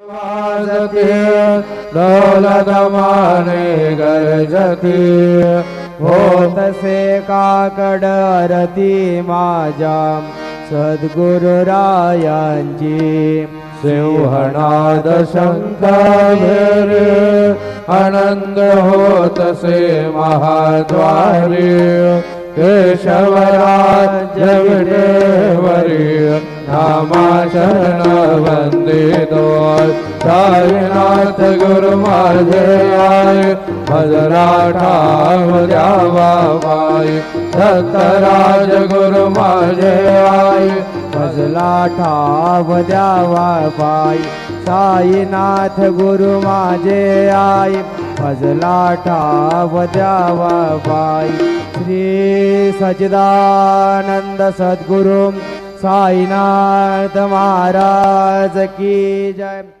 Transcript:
वाजते दौलत माने गरजते होतसे काकड आरती माझ्या सद्गुरुरायांची सिंहनाद शंकर आनंद होतसे महाद्वारी केशवराज्य विटेवरी नामाचरण वंदितो साईनाथ गुरु माझे आय भजरा ठाव द्यावा पाय दत्तराज गुरु माझे आय भजला ठाव द्यावा पाय साईनाथ गुरु माझे आय भजला ठाव द्यावा पाय श्री सच्चिदानंद सद्गुरु साईनाथ महाराज की जय।